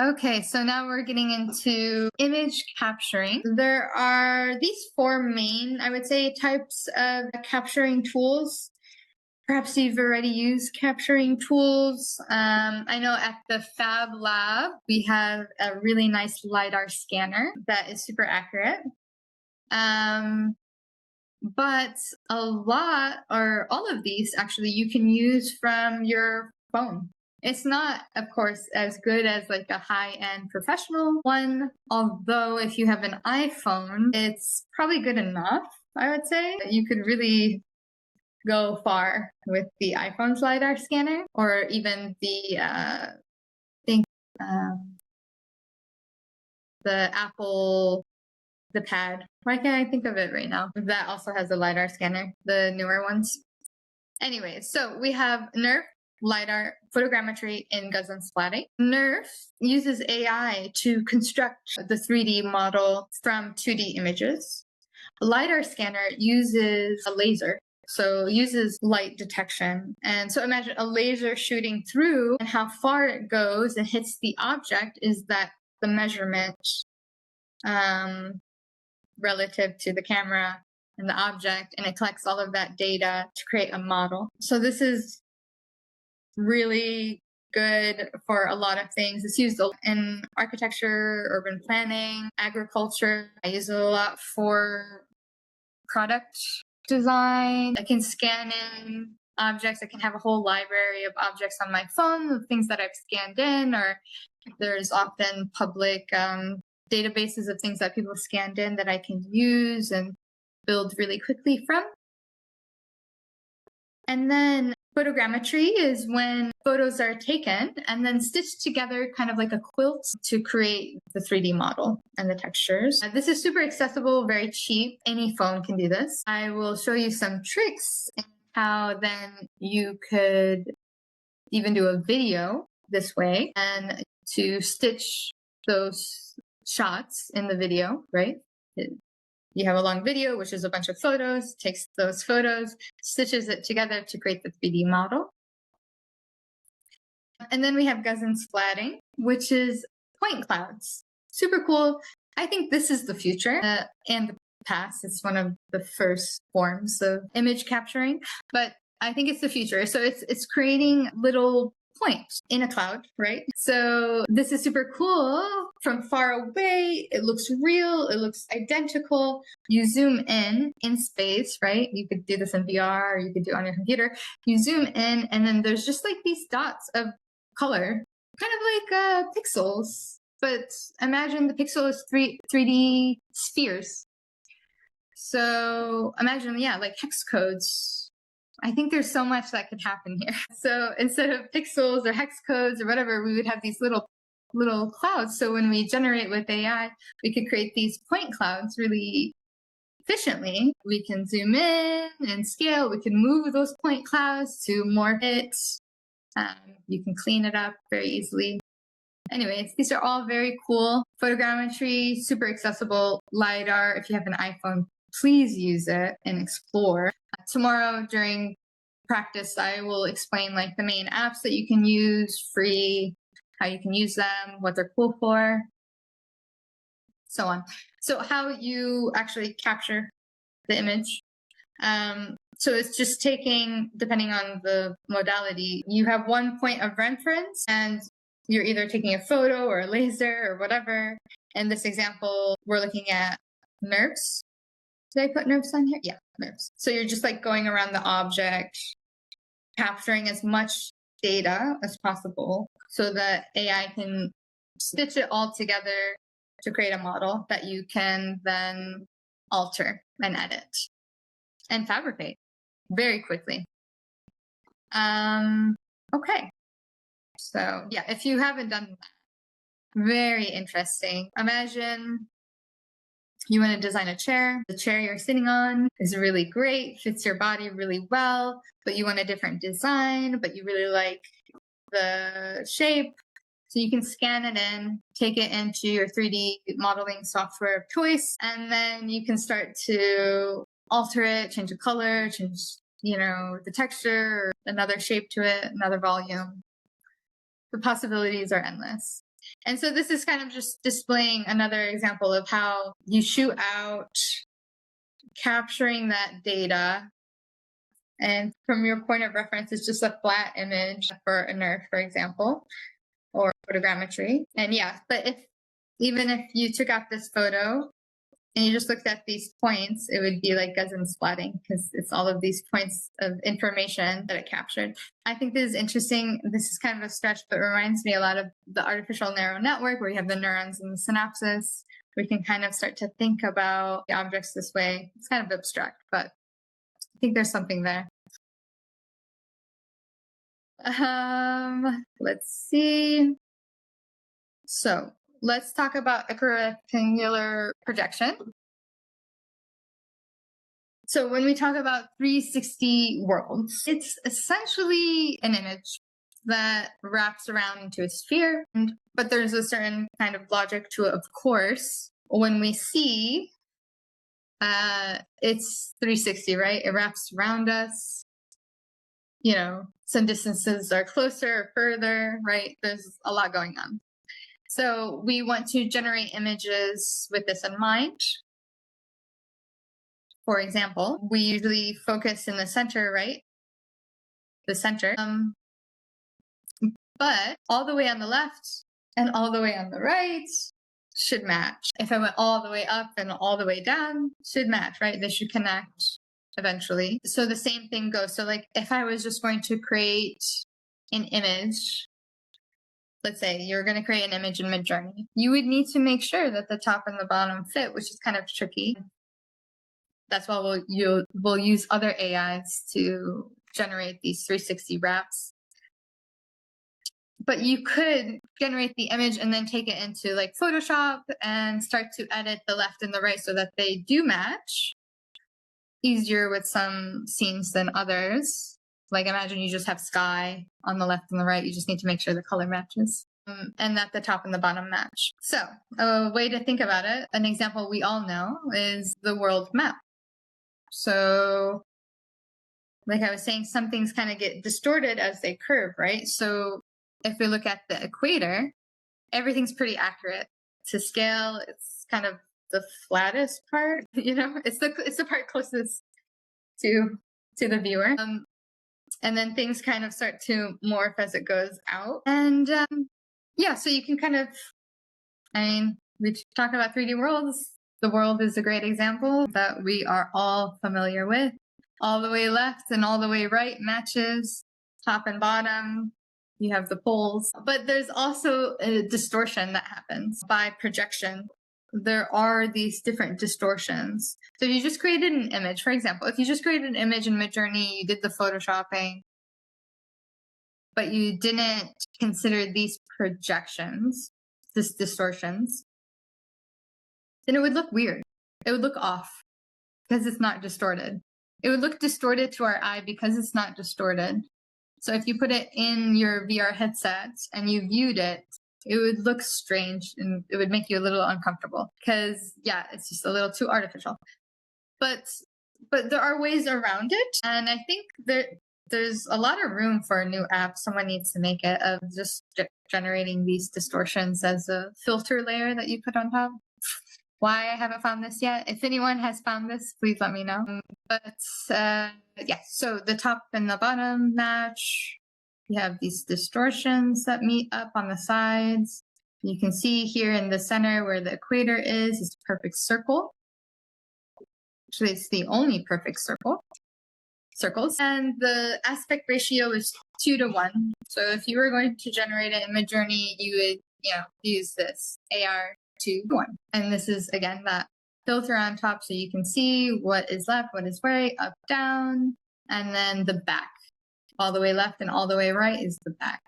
Okay, so now we're getting into image capturing. There are these four main, I would say, types of capturing tools. Perhaps you've already used capturing tools. I know at the Fab Lab, we have a really nice LiDAR scanner that is super accurate. But a lot or all of these actually you can use from your phone. It's not, of course, as good as like a high-end professional one, although if you have an iPhone, it's probably good enough, I would say. You could really go far with the iPhone's LiDAR scanner, or even the, the Apple, the Pad. Why can't I think of it right now? That also has a LiDAR scanner, the newer ones. Anyway, so we have NERF, LiDAR, photogrammetry, and Gaussian splatting. NERF uses AI to construct the 3D model from 2D images. LiDAR scanner uses a laser, so uses light detection. And so imagine a laser shooting through, and how far it goes and hits the object is that the measurement relative to the camera and the object, and it collects all of that data to create a model. So this is really good for a lot of things. It's used in architecture, urban planning, agriculture. I use it a lot for product design. I can scan in objects. I can have a whole library of objects on my phone, of things that I've scanned in, or there's often public databases of things that people scanned in that I can use and build really quickly from. And then photogrammetry is when photos are taken and then stitched together kind of like a quilt to create the 3D model and the textures. This is super accessible, very cheap. Any phone can do this. I will show you some tricks and how then you could even do a video this way and to stitch those shots in the video, right? You have a long video, which is a bunch of photos, takes those photos, stitches it together to create the 3D model. And then we have Gaussian splatting, which is point clouds. Super cool. I think this is the future and the past. It's one of the first forms of image capturing, but I think it's the future. So it's creating little points in a cloud, right? So this is super cool. From far away, it looks real, it looks identical. You zoom in space, right? You could do this in VR, or you could do it on your computer. You zoom in, and then there's just like these dots of color, kind of like pixels. But imagine the pixel is 3D spheres. So imagine, yeah, like hex codes. I think there's so much that could happen here. So instead of pixels or hex codes or whatever, we would have these little clouds. So when we generate with AI, we could create these point clouds really efficiently. We can zoom in and scale. We can move those point clouds to morph it. You can clean it up very easily. Anyways, these are all very cool. Photogrammetry, super accessible. LiDAR, if you have an iPhone, please use it and explore. Tomorrow during practice, I will explain like the main apps that you can use, free, how you can use them, what they're cool for, so on. So how you actually capture the image. So it's just taking, depending on the modality, you have one point of reference and you're either taking a photo or a laser or whatever. In this example, we're looking at nerves. Did I put nerves on here? Yeah, nerves. So you're just like going around the object, capturing as much data as possible so that AI can stitch it all together to create a model that you can then alter and edit and fabricate very quickly. Okay. So yeah, if you haven't done that, very interesting. Imagine you want to design a chair. The chair you're sitting on is really great, fits your body really well, but you want a different design, but you really like the shape. So you can scan it in, take it into your 3D modeling software of choice, and then you can start to alter it, change the color, change, the texture, or another shape to it, another volume. The possibilities are endless. And so this is kind of just displaying another example of how you shoot out, capturing that data. And from your point of reference, it's just a flat image for a nerve, for example, or photogrammetry. And yeah, but even if you took out this photo and you just looked at these points, it would be like Gaussian splatting because it's all of these points of information that it captured. I think this is interesting. This is kind of a stretch, but it reminds me a lot of the artificial neural network where you have the neurons and the synapses. We can kind of start to think about the objects this way. It's kind of abstract, but I think there's something there. Let's see. So let's talk about equirectangular projection. So when we talk about 360 worlds, it's essentially an image that wraps around into a sphere. But there's a certain kind of logic to it, of course. When we see, it's 360, right? It wraps around us. You know, some distances are closer or further, right? There's a lot going on. So we want to generate images with this in mind. For example, we usually focus in the center, right? The center. But all the way on the left and all the way on the right should match. If I went all the way up and all the way down, should match, right? They should connect eventually. So the same thing goes. So like if I was just going to create an image, let's say you're going to create an image in Midjourney, you would need to make sure that the top and the bottom fit, which is kind of tricky. That's why we'll use other AIs to generate these 360 wraps. But you could generate the image and then take it into like Photoshop and start to edit the left and the right so that they do match. Easier with some scenes than others. Like imagine you just have sky on the left and the right. You just need to make sure the color matches and that the top and the bottom match. So a way to think about it, an example we all know is the world map. So like I was saying, some things kind of get distorted as they curve, right? So if we look at the equator, everything's pretty accurate to scale. It's kind of the flattest part, you know, it's the part closest to the viewer. And then things kind of start to morph as it goes out. And yeah, so you can kind of, I mean, we talk about 3D worlds. The world is a great example that we are all familiar with. All the way left and all the way right matches, top and bottom. You have the poles. But there's also a distortion that happens by projection. There are these different distortions. So if you just created an image, for example, if you just created an image in Midjourney, you did the photoshopping, but you didn't consider these projections, these distortions, then it would look weird. It would look off because it's not distorted. It would look distorted to our eye because it's not distorted. So if you put it in your VR headset and you viewed it, it would look strange and it would make you a little uncomfortable because, yeah, it's just a little too artificial. But there are ways around it. And I think there's a lot of room for a new app. Someone needs to make it of just generating these distortions as a filter layer that you put on top. Why I haven't found this yet. If anyone has found this, please let me know. But yeah, so the top and the bottom match. You have these distortions that meet up on the sides. You can see here in the center where the equator is a perfect circle. Actually, it's the only perfect circles. And the aspect ratio is 2:1. So if you were going to generate it in Midjourney, you would, use this AR 2:1. And this is, again, that filter on top so you can see what is left, what is right, up, down, and then the back. All the way left and all the way right is the back.